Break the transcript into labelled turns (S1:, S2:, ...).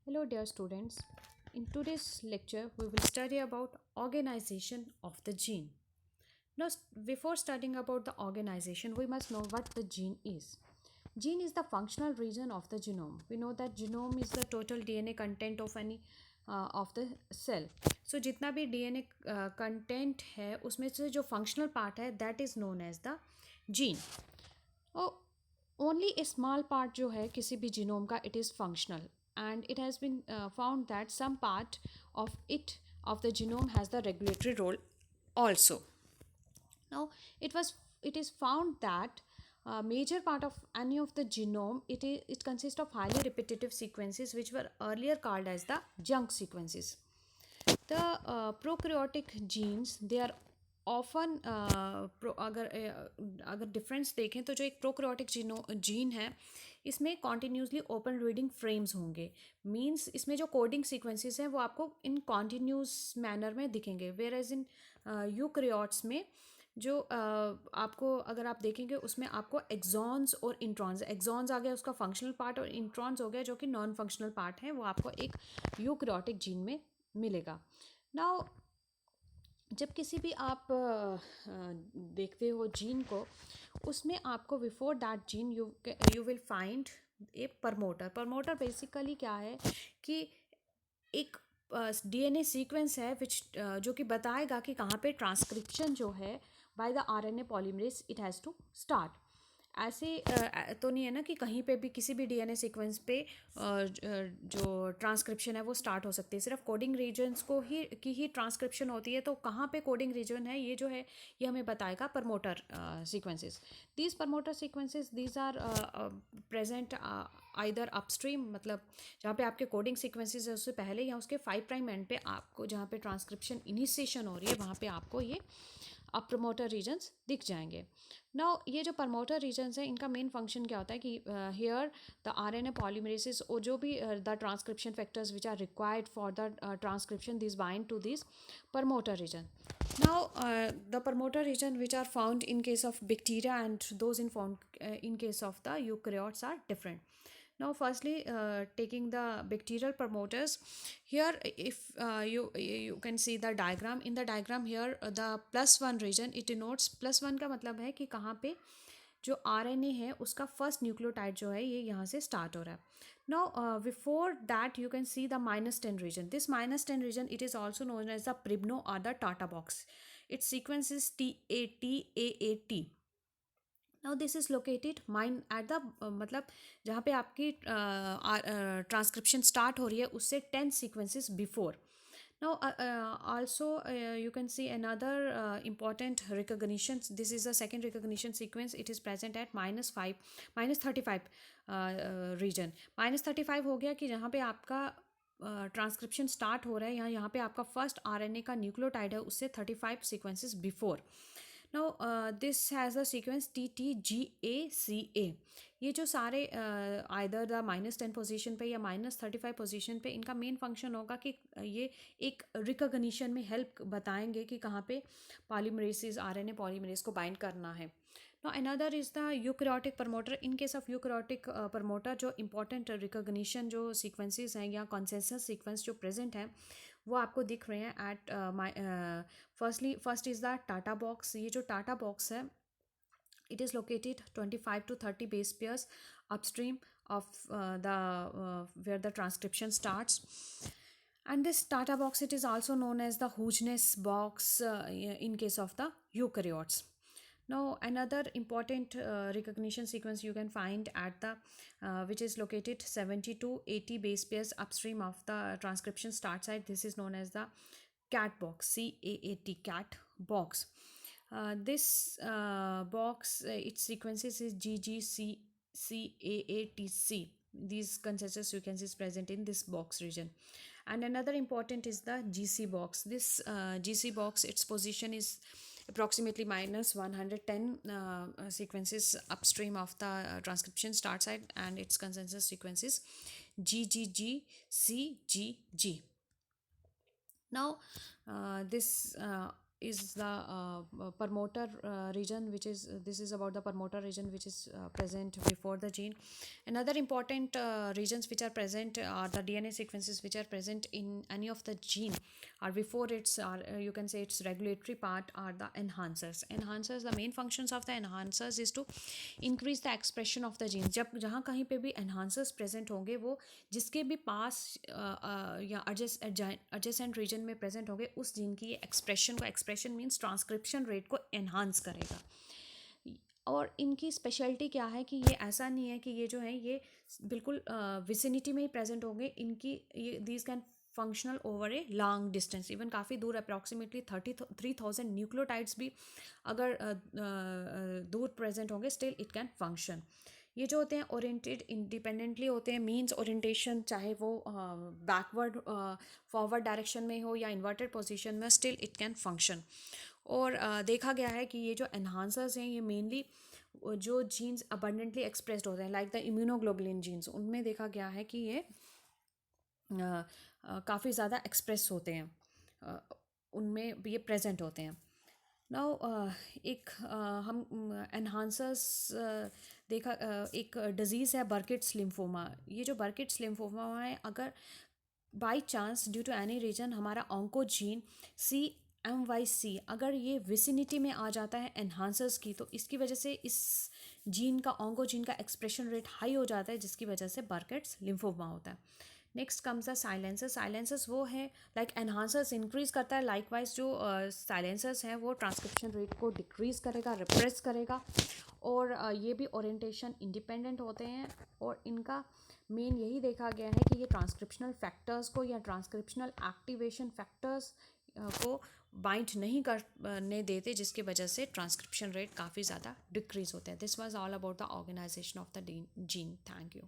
S1: Hello dear students. In today's lecture we will study about organization of the gene. Before studying about the organization we must know what the gene is. Gene is the functional region of the genome. We know that genome is the total DNA content of any of the cell. So जितना भी DNA content है उसमें से जो functional part है that is known as the gene. Oh, only a small part जो है किसी भी जीनोम का it is functional and it has been found that some part of the genome has the regulatory role also. Now it is found that major part of any of the genome it consists of highly repetitive sequences which were earlier called as the junk sequences. The prokaryotic genes they are often अगर difference देखें तो जो एक prokaryotic gene है इसमें continuously open reading frames होंगे. Means इसमें जो कोडिंग सीक्वेंसेस हैं वो आपको इन कॉन्टीन्यूस मैनर में दिखेंगे. वेयर एज इन यूकैरियोट्स में जो आपको अगर आप देखेंगे उसमें आपको एक्सॉन्स और इंट्रॉन्स. एक्सॉन्स आ गया उसका फंक्शनल पार्ट और इंट्रॉन्स हो गया जो कि नॉन फंक्शनल पार्ट है वो आपको एक यूकैरियोटिक जीन में मिलेगा. नाउ जब किसी भी आप देखते हो जीन को उसमें आपको before that gene you will find A promoter basically क्या है कि एक डीएनए सीक्वेंस है विच जो कि बताएगा कि कहाँ पे ट्रांसक्रिप्शन जो है by the RNA polymerase it has to start. ऐसे तो नहीं है ना कि कहीं पे भी किसी भी डीएनए सीक्वेंस पे जो ट्रांसक्रिप्शन है वो स्टार्ट हो सकती है. सिर्फ कोडिंग रीजन्स को ही ट्रांसक्रिप्शन होती है. तो कहाँ पे कोडिंग रीजन है ये जो है ये हमें बताएगा promoter sequences. These promoter sequences these are present either upstream मतलब जहाँ पे आपके कोडिंग सीक्वेंसेस है उससे पहले या उसके 5' एंड पे आपको जहाँ पे ट्रांसक्रिप्शन इनिशिएशन हो रही है वहाँ पे आपको ये अब प्रमोटर रीजन्स दिख जाएंगे. नाउ ये जो प्रमोटर रीजन्स हैं इनका मेन फंक्शन क्या होता है कि हियर द आरएनए पॉलीमरेसिस और जो भी the transcription factors which are required for the transcription this bind to this promoter region. Now the promoter region which are found in case of bacteria and those in case of the eukaryotes are different. Now firstly taking the bacterial promoters here, if you can see the diagram. In the diagram here the +1 region it denotes +1 का मतलब है कि कहाँ पे जो RNA है उसका first nucleotide जो है ये यहाँ से स्टार्ट हो रहा है. Now before that you can see the -10 region. This -10 region it is also known as the Pribno or the Tata box. Its sequence is TATAAT. Now this is located mine at the मतलब जहाँ पे आपकी transcription start हो रही है उससे 10 sequences before. Now also you can see another important recognition. This is the second recognition sequence. It is present at -35 region. -35 हो गया कि जहाँ पे आपका ट्रांसक्रिप्शन स्टार्ट हो रहा है यहाँ पे आपका फर्स्ट आरएनए का न्यूक्लियोटाइड है उससे 35 sequences before. Now this has the sequence TTGACA. ये जो सारे आइदर द -10 पोजीशन पे या -35 पोजीशन पे इनका मेन फंक्शन होगा कि ये एक रिकॉग्निशन में हेल्प बताएंगे कि कहाँ पे पॉलीमरेसिस आरएनए पॉलीमरेस को बाइंड करना है. Now another is the eukaryotic promoter. In case of eukaryotic promoter जो important recognition जो sequences हैं या consensus sequence जो present हैं वो आपको दिख रहे हैं at first is the Tata box. ये जो Tata box है it is located 25 to 30 base pairs upstream of where the transcription starts. And this Tata box it is also known as the Hughes box in case of the eukaryotes. Now another important recognition sequence you can find at the which is located 70 to 80 base pairs upstream of the transcription start site. This is known as the CAT box, CAAT, CAT box. This box its sequences is GGCCAATC. These consensus sequences present in this box region. And another important is the GC box. This GC box its position is approximately -110 sequences upstream of the transcription start site and its consensus sequence is GGGCGG. Now this is the promoter region, which is this is about the promoter region which is present before the gene. Another important regions which are present are the DNA sequences which are present in any of the gene or before its or you can say its regulatory part are the enhancers. The main functions of the enhancers is to increase the expression of the genes. जब जहाँ कहीं पे भी enhancers present होंगे वो जिसके भी पास या adjacent region में present होंगे उस जीन की एक्सप्रेशन को, एक्सप्रेशन मीन्स ट्रांसक्रिप्शन रेट को एनहांस करेगा। और इनकी स्पेशलिटी क्या है कि ये ऐसा नहीं है कि ये जो है ये बिल्कुल विसिनिटी में ही प्रेजेंट होंगे। इनकी ये these can functional over a long distance, even काफ़ी दूर अप्रॉक्सीमेटली 33,000 न्यूक्लियोटाइड्स भी अगर दूर प्रेजेंट होंगे स्टिल इट कैन फंक्शन। ये जो होते हैं ओरिएंटेड इंडिपेंडेंटली होते हैं, मीन्स ओरिएंटेशन चाहे वो बैकवर्ड फॉरवर्ड डायरेक्शन में हो या इन्वर्टेड पोजीशन में, स्टिल इट कैन फंक्शन। और देखा गया है कि ये जो एनहांसर्स हैं ये मेनली जो जीन्स अबंडेंटली एक्सप्रेस्ड होते हैं लाइक द इम्यूनोग्लोबुलिन जीन्स, उनमें देखा गया है कि ये काफ़ी ज़्यादा एक्सप्रेस होते हैं, उनमें ये प्रेजेंट होते हैं। नाउ एक हम एनहांसर्स देखा एक डिज़ीज़ है बर्किट्स लिम्फोमा। ये जो बर्किट्स लिम्फोमा है, अगर by chance due to any reason हमारा ऑन्कोजीन CMYC अगर ये विसिनिटी में आ जाता है एनहांसर्स की, तो इसकी वजह से इस जीन का ऑन्कोजीन का एक्सप्रेशन रेट हाई हो जाता है, जिसकी वजह से बर्किट्स लिम्फोमा होता है। Next comes the silencers. Silencers वो है लाइक एनहांसर्स इंक्रीज करता है, लाइकवाइज जो साइलेंसर्स हैं वो ट्रांसक्रिप्शन रेट को डिक्रीज करेगा, रिप्रेस करेगा। और ये भी ओरिएंटेशन इंडिपेंडेंट होते हैं और इनका मेन यही देखा गया है कि ये ट्रांसक्रिप्शनल फैक्टर्स को या ट्रांसक्रिप्शनल एक्टिवेशन फैक्टर्स को बाइंड नहीं करने देते, जिसकी वजह से ट्रांसक्रिप्शन रेट काफ़ी ज़्यादा डिक्रीज होता है। This was all about the organisation of the gene. Thank you.